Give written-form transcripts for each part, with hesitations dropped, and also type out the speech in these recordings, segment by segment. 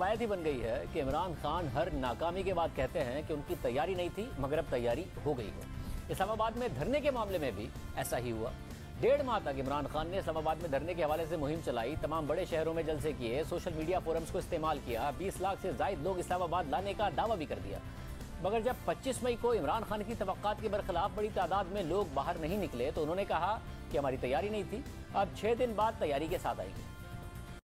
روایت ہی بن گئی ہے کہ عمران خان ہر ناکامی کے بعد کہتے ہیں کہ ان کی تیاری نہیں تھی مگر اب تیاری ہو گئی ہے۔ اسلام آباد میں دھرنے کے معاملے میں بھی ایسا ہی ہوا۔ 1.5 ماہ تک عمران خان نے اسلام آباد میں دھرنے کے حوالے سے مہم چلائی، تمام بڑے شہروں میں جلسے کیے، سوشل میڈیا فورمز کو استعمال کیا، 20 لاکھ سے زائد لوگ اسلام آباد لانے کا دعویٰ بھی کر دیا۔ مگر جب 25 مئی کو عمران خان کی توقعات کے برخلاف بڑی تعداد میں لوگ باہر نہیں نکلے تو انہوں نے کہا کہ ہماری تیاری نہیں تھی، اب 6 دن بعد تیاری کے ساتھ آئے گی۔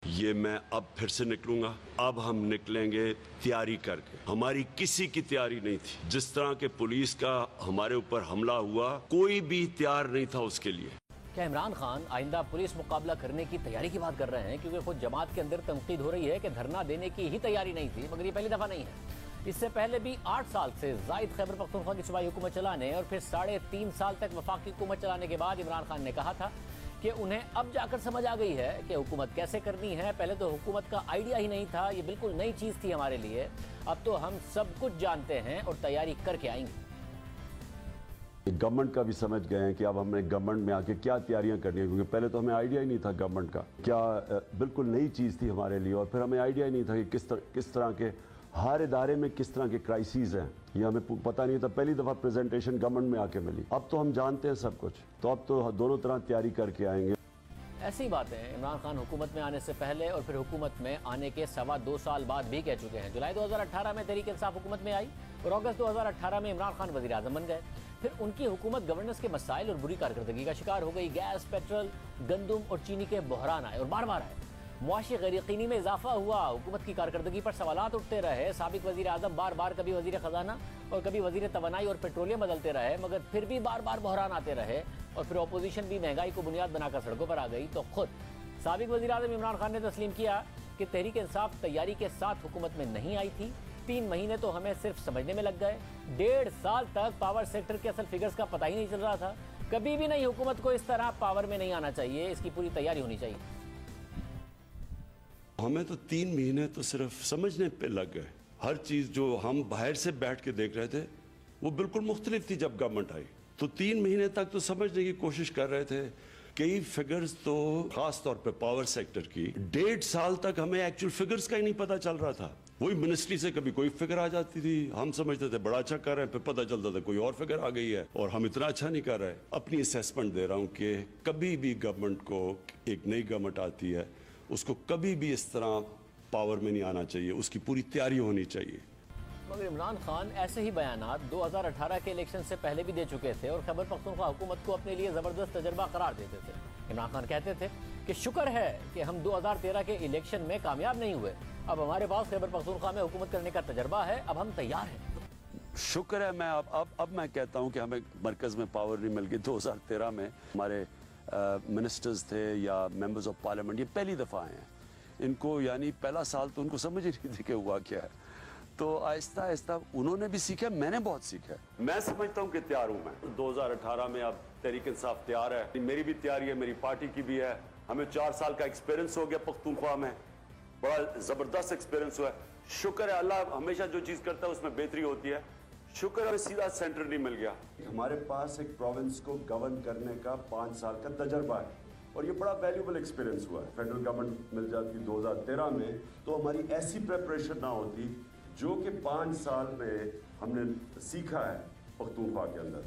یہ میں اب پھر سے نکلوں گا، اب ہم نکلیں گے تیاری کر کے۔ ہماری کسی کی تیاری نہیں تھی، جس طرح کے پولیس کا ہمارے اوپر حملہ ہوا کوئی بھی تیار نہیں تھا اس کے لیے۔ کیا عمران خان آئندہ پولیس مقابلہ کرنے کی تیاری کی بات کر رہے ہیں؟ کیونکہ خود جماعت کے اندر تنقید ہو رہی ہے کہ دھرنا دینے کی ہی تیاری نہیں تھی، مگر یہ پہلی دفعہ نہیں ہے۔ اس سے پہلے بھی 8 سال سے زائد خیبر پختونخوا کی صوبائی حکومت چلانے اور پھر 3.5 سال تک وفاقی حکومت چلانے کے بعد عمران خان نے کہا تھا کہ انہیں اب جا کر سمجھ آ گئی ہے کہ حکومت کیسے کرنی ہے۔ پہلے تو حکومت کا آئیڈیا ہی نہیں تھا، یہ بالکل نئی چیز تھی ہمارے لیے، اب تو ہم سب کچھ جانتے ہیں اور تیاری کر کے آئیں گے۔ گورنمنٹ کا بھی سمجھ گئے ہیں کہ اب ہم نے گورنمنٹ میں آ کے کیا تیاریاں کرنی ہیں، کیونکہ پہلے تو ہمیں آئیڈیا ہی نہیں تھا گورنمنٹ کا، کیا بالکل نئی چیز تھی ہمارے لیے، اور پھر ہمیں آئیڈیا ہی نہیں تھا کہ کس طرح کے ہر ادارے میں کس طرح کے کرائسیز ہیں، یہ ہمیں پتہ نہیں تھا۔ پہلی دفعہ پریزنٹیشن گورنمنٹ میں آ کے ملی، اب تو ہم جانتے ہیں سب کچھ، تو اب تو دونوں طرح تیاری کر کے آئیں گے۔ ایسی باتیں عمران خان حکومت میں آنے سے پہلے اور پھر حکومت میں آنے کے 2.25 سال بعد بھی کہہ چکے ہیں۔ جولائی 2018 میں تحریک انصاف حکومت میں آئی اور اگست 2018 میں عمران خان وزیر اعظم بن گئے۔ پھر ان کی حکومت گورننس کے مسائل اور بری کارکردگی کا شکار ہو گئی۔ گیس، پیٹرول، گندم اور چینی کے بحران آئے اور بار بار آئے۔ معاشی غیر یقینی میں اضافہ ہوا، حکومت کی کارکردگی پر سوالات اٹھتے رہے۔ سابق وزیر اعظم بار بار کبھی وزیر خزانہ اور کبھی وزیر توانائی اور پیٹرولیم بدلتے رہے، مگر پھر بھی بار بار بحران آتے رہے اور پھر اپوزیشن بھی مہنگائی کو بنیاد بنا کر سڑکوں پر آ گئی۔ تو خود سابق وزیر اعظم عمران خان نے تسلیم کیا کہ تحریک انصاف تیاری کے ساتھ حکومت میں نہیں آئی تھی۔ 3 مہینے تو ہمیں صرف سمجھنے میں لگ گئے، 1.5 سال تک پاور سیکٹر کے اصل فگرز کا پتہ ہی نہیں چل رہا تھا۔ کبھی بھی نہیں، حکومت کو اس طرح پاور میں نہیں آنا چاہیے، اس کی پوری تیاری ہونی چاہیے۔ ہمیں تو 3 مہینے تو صرف سمجھنے پہ لگ گئے۔ ہر چیز جو ہم باہر سے بیٹھ کے دیکھ رہے تھے وہ بالکل مختلف تھی جب گورنمنٹ آئی، تو 3 مہینے تک تو سمجھنے کی کوشش کر رہے تھے۔ کئی فگرز تو خاص طور پہ پاور سیکٹر کی 1.5 سال تک ہمیں ایکچوئل فگرز کا ہی نہیں پتا چل رہا تھا۔ وہی منسٹری سے کبھی کوئی فگر آ جاتی تھی، ہم سمجھتے تھے بڑا اچھا کر رہے ہیں، پھر پتہ چلتا تھا کوئی اور فگر آ گئی ہے اور ہم اتنا اچھا نہیں کر رہے۔ اپنی اسیسمنٹ دے رہا ہوں کہ کبھی بھی گورنمنٹ کو، ایک نئی گورنمنٹ آتی ہے، اس کو کبھی بھی اس طرح پاور میں نہیں آنا چاہیے، اس کی پوری تیاری ہونی چاہیے۔ مگر عمران خان ایسے ہی بیانات 2018 کے الیکشن سے پہلے بھی دے چکے تھے اور خیبر پختونخوا حکومت کو اپنے لیے زبردست تجربہ قرار دیتے تھے۔ عمران خان کہتے تھے کہ شکر ہے کہ ہم 2013 کے الیکشن میں کامیاب نہیں ہوئے، اب ہمارے پاس خیبر پختونخوا میں حکومت کرنے کا تجربہ ہے، اب ہم تیار ہیں۔ شکر ہے، میں اب میں کہتا ہوں کہ ہمیں مرکز میں پاور نہیں مل گئی۔ 2013 میں ہمارے منسٹرز تھے یا ممبرز آف پارلیمنٹ، یہ پہلی دفعہ آئے ہیں، ان کو یعنی پہلا سال تو ان کو سمجھ ہی نہیں تھی کہ ہوا کیا ہے، تو آہستہ آہستہ انہوں نے بھی سیکھا، میں نے بہت سیکھا ہے۔ میں سمجھتا ہوں کہ تیار ہوں میں۔ 2018 میں اب تحریک انصاف تیار ہے، میری بھی تیاری ہے، میری پارٹی کی بھی ہے۔ ہمیں 4 سال کا ایکسپیرنس ہو گیا پختونخوا میں، بڑا زبردست ایکسپیرنس ہوا ہے۔ شکر ہے، اللہ ہمیشہ جو چیز کرتا ہے اس میں بہتری ہوتی ہے۔ شکر ہے سیدھا سینٹر نہیں مل گیا۔ ہمارے پاس ایک پروونس کو گورن کرنے کا 5 سال کا تجربہ ہے اور یہ بڑا ویلیوبل ایکسپیرنس ہوا ہے۔ فیڈرل گورنمنٹ مل جاتی 2013 میں تو ہماری ایسی پریپریشن نہ ہوتی جو کہ 5 سال میں ہم نے سیکھا ہے پختونخوا کے اندر۔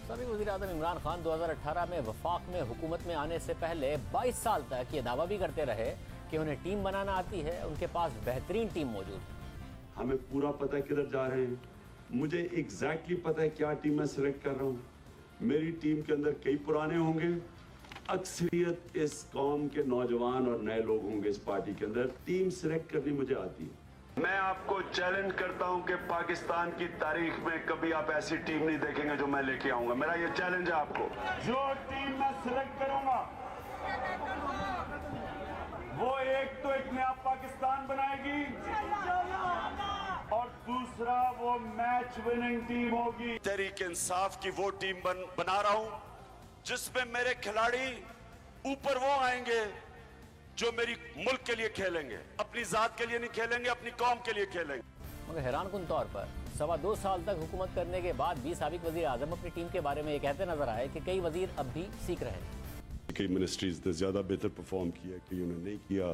سابق وزیر اعظم عمران خان 2018 میں وفاق میں حکومت میں آنے سے پہلے 22 سال تک یہ دعویٰ بھی کرتے رہے کہ انہیں ٹیم بنانا آتی ہے، ان کے پاس بہترین ٹیم موجود ہے۔ ہمیں پورا پتہ ہے کدھر جا رہے ہیں، مجھے ایگزیکٹلی پتہ ہے کیا ٹیم میں سلیکٹ کر رہا ہوں۔ میری ٹیم کے اندر کئی پرانے ہوں گے، اکثریت اس قوم کے نوجوان اور نئے لوگ ہوں گے اس پارٹی کے اندر۔ ٹیم سلیکٹ کرنی مجھے آتی ہے۔ میں آپ کو چیلنج کرتا ہوں کہ پاکستان کی تاریخ میں کبھی آپ ایسی ٹیم نہیں دیکھیں گے جو میں لے کے آؤں گا۔ میرا یہ چیلنج ہے آپ کو۔ جو ٹیم میں سلیکٹ کروں گا وہ ایک تو ایک نیا پاکستان بنائے گی اور دوسرا وہ میچ وننگ ٹیم ہوگی۔ تحریک انصاف کی وہ ٹیم بنا رہا ہوں جس میں میرے کھلاڑی اوپر وہ آئیں گے جو میری ملک کے لیے کھیلیں گے، اپنی ذات کے لیے نہیں کھیلیں گے، اپنی قوم کے لیے کھیلیں گے۔ مگر حیران کن طور پر 2.25 سال تک حکومت کرنے کے بعد بھی سابق وزیر اعظم اپنی ٹیم کے بارے میں یہ کہتے نظر آئے کہ کئی وزیر اب بھی سیکھ رہے ہیں۔ کئی منسٹریز نے زیادہ بہتر پرفارم کیا، کئیوں نے نہیں کیا۔